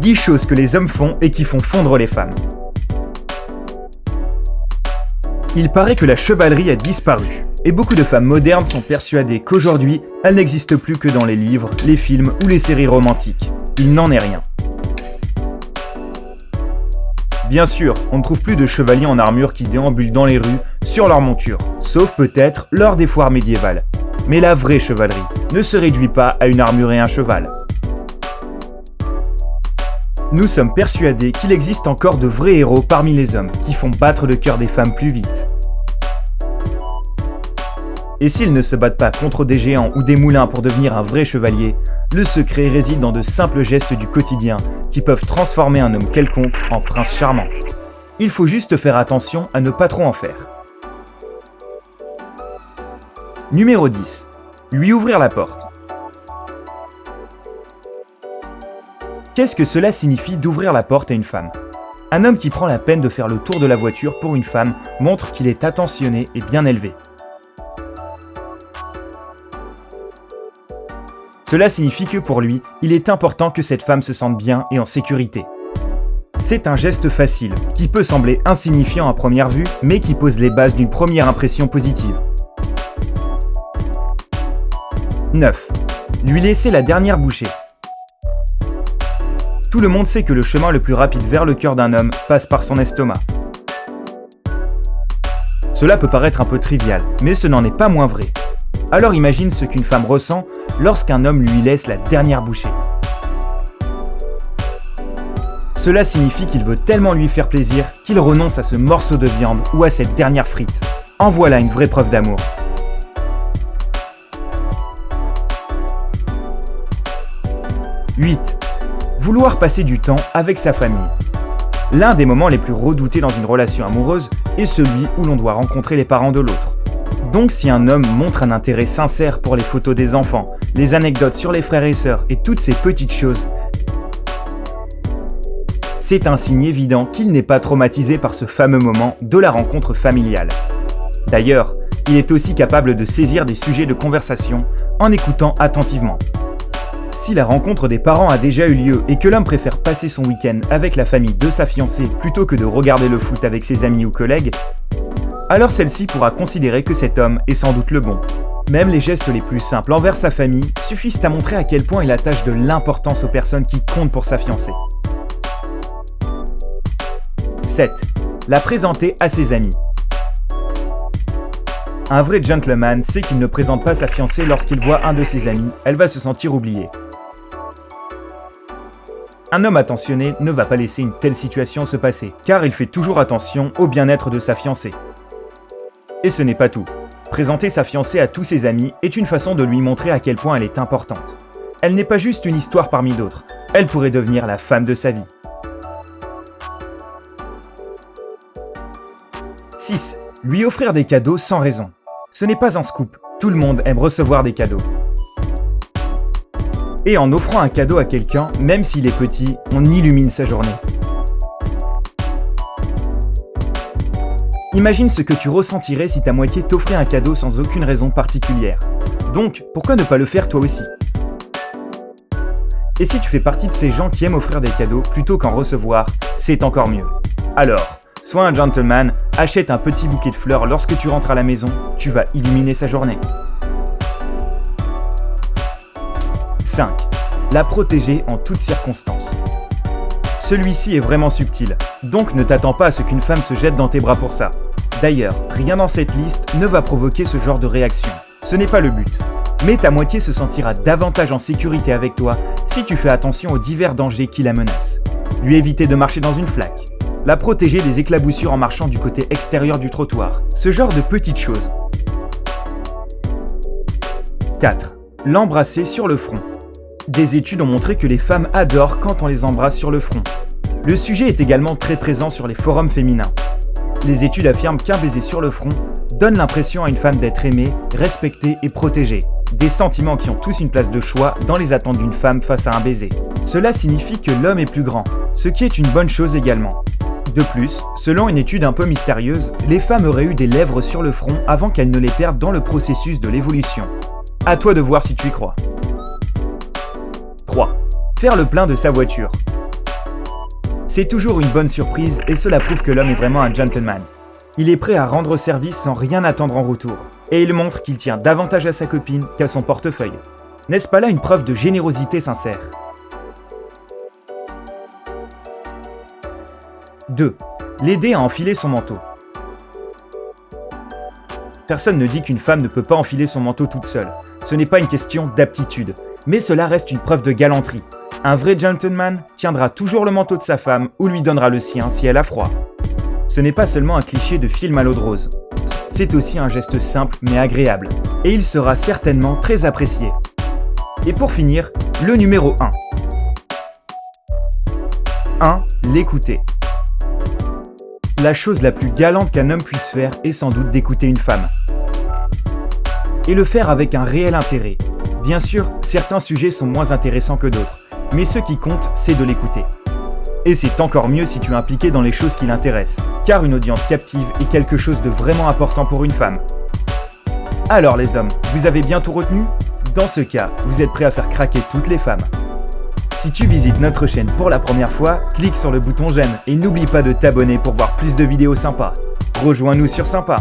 10 choses que les hommes font et qui font fondre les femmes. Il paraît que la chevalerie a disparu, et beaucoup de femmes modernes sont persuadées qu'aujourd'hui, elle n'existe plus que dans les livres, les films ou les séries romantiques. Il n'en est rien. Bien sûr, on ne trouve plus de chevaliers en armure qui déambulent dans les rues, sur leur monture, sauf peut-être lors des foires médiévales. Mais la vraie chevalerie ne se réduit pas à une armure et un cheval. Nous sommes persuadés qu'il existe encore de vrais héros parmi les hommes qui font battre le cœur des femmes plus vite. Et s'ils ne se battent pas contre des géants ou des moulins pour devenir un vrai chevalier, le secret réside dans de simples gestes du quotidien qui peuvent transformer un homme quelconque en prince charmant. Il faut juste faire attention à ne pas trop en faire. Numéro 10. Lui ouvrir la porte. Qu'est-ce que cela signifie d'ouvrir la porte à une femme ? Un homme qui prend la peine de faire le tour de la voiture pour une femme montre qu'il est attentionné et bien élevé. Cela signifie que pour lui, il est important que cette femme se sente bien et en sécurité. C'est un geste facile, qui peut sembler insignifiant à première vue, mais qui pose les bases d'une première impression positive. 9. Lui laisser la dernière bouchée. Tout le monde sait que le chemin le plus rapide vers le cœur d'un homme passe par son estomac. Cela peut paraître un peu trivial, mais ce n'en est pas moins vrai. Alors imagine ce qu'une femme ressent lorsqu'un homme lui laisse la dernière bouchée. Cela signifie qu'il veut tellement lui faire plaisir qu'il renonce à ce morceau de viande ou à cette dernière frite. En voilà une vraie preuve d'amour. 8. Vouloir passer du temps avec sa famille. L'un des moments les plus redoutés dans une relation amoureuse est celui où l'on doit rencontrer les parents de l'autre. Donc si un homme montre un intérêt sincère pour les photos des enfants, les anecdotes sur les frères et sœurs et toutes ces petites choses, c'est un signe évident qu'il n'est pas traumatisé par ce fameux moment de la rencontre familiale. D'ailleurs, il est aussi capable de saisir des sujets de conversation en écoutant attentivement. Si la rencontre des parents a déjà eu lieu et que l'homme préfère passer son week-end avec la famille de sa fiancée plutôt que de regarder le foot avec ses amis ou collègues, alors celle-ci pourra considérer que cet homme est sans doute le bon. Même les gestes les plus simples envers sa famille suffisent à montrer à quel point il attache de l'importance aux personnes qui comptent pour sa fiancée. 7. La présenter à ses amis. Un vrai gentleman sait qu'il ne présente pas sa fiancée lorsqu'il voit un de ses amis, elle va se sentir oubliée. Un homme attentionné ne va pas laisser une telle situation se passer, car il fait toujours attention au bien-être de sa fiancée. Et ce n'est pas tout. Présenter sa fiancée à tous ses amis est une façon de lui montrer à quel point elle est importante. Elle n'est pas juste une histoire parmi d'autres, elle pourrait devenir la femme de sa vie. 6. Lui offrir des cadeaux sans raison. Ce n'est pas un scoop, tout le monde aime recevoir des cadeaux. Et en offrant un cadeau à quelqu'un, même s'il est petit, on illumine sa journée. Imagine ce que tu ressentirais si ta moitié t'offrait un cadeau sans aucune raison particulière. Donc, pourquoi ne pas le faire toi aussi ? Et si tu fais partie de ces gens qui aiment offrir des cadeaux plutôt qu'en recevoir, c'est encore mieux. Alors, sois un gentleman, achète un petit bouquet de fleurs lorsque tu rentres à la maison, tu vas illuminer sa journée. 5. La protéger en toutes circonstances. Celui-ci est vraiment subtil, donc ne t'attends pas à ce qu'une femme se jette dans tes bras pour ça. D'ailleurs, rien dans cette liste ne va provoquer ce genre de réaction. Ce n'est pas le but. Mais ta moitié se sentira davantage en sécurité avec toi si tu fais attention aux divers dangers qui la menacent. Lui éviter de marcher dans une flaque. La protéger des éclaboussures en marchant du côté extérieur du trottoir. Ce genre de petites choses. 4. L'embrasser sur le front. Des études ont montré que les femmes adorent quand on les embrasse sur le front. Le sujet est également très présent sur les forums féminins. Les études affirment qu'un baiser sur le front donne l'impression à une femme d'être aimée, respectée et protégée. Des sentiments qui ont tous une place de choix dans les attentes d'une femme face à un baiser. Cela signifie que l'homme est plus grand, ce qui est une bonne chose également. De plus, selon une étude un peu mystérieuse, les femmes auraient eu des lèvres sur le front avant qu'elles ne les perdent dans le processus de l'évolution. À toi de voir si tu y crois. 3. Faire le plein de sa voiture. C'est toujours une bonne surprise et cela prouve que l'homme est vraiment un gentleman. Il est prêt à rendre service sans rien attendre en retour. Et il montre qu'il tient davantage à sa copine qu'à son portefeuille. N'est-ce pas là une preuve de générosité sincère? 2. L'aider à enfiler son manteau. Personne ne dit qu'une femme ne peut pas enfiler son manteau toute seule. Ce n'est pas une question d'aptitude, mais cela reste une preuve de galanterie. Un vrai gentleman tiendra toujours le manteau de sa femme ou lui donnera le sien si elle a froid. Ce n'est pas seulement un cliché de film à l'eau de rose. C'est aussi un geste simple mais agréable. Et il sera certainement très apprécié. Et pour finir, le numéro 1. 1. L'écouter. La chose la plus galante qu'un homme puisse faire est sans doute d'écouter une femme. Et le faire avec un réel intérêt. Bien sûr, certains sujets sont moins intéressants que d'autres, mais ce qui compte, c'est de l'écouter. Et c'est encore mieux si tu es impliqué dans les choses qui l'intéressent, car une audience captive est quelque chose de vraiment important pour une femme. Alors les hommes, vous avez bien tout retenu? Dans ce cas, vous êtes prêts à faire craquer toutes les femmes. Si tu visites notre chaîne pour la première fois, clique sur le bouton j'aime et n'oublie pas de t'abonner pour voir plus de vidéos sympas. Rejoins-nous sur Sympa.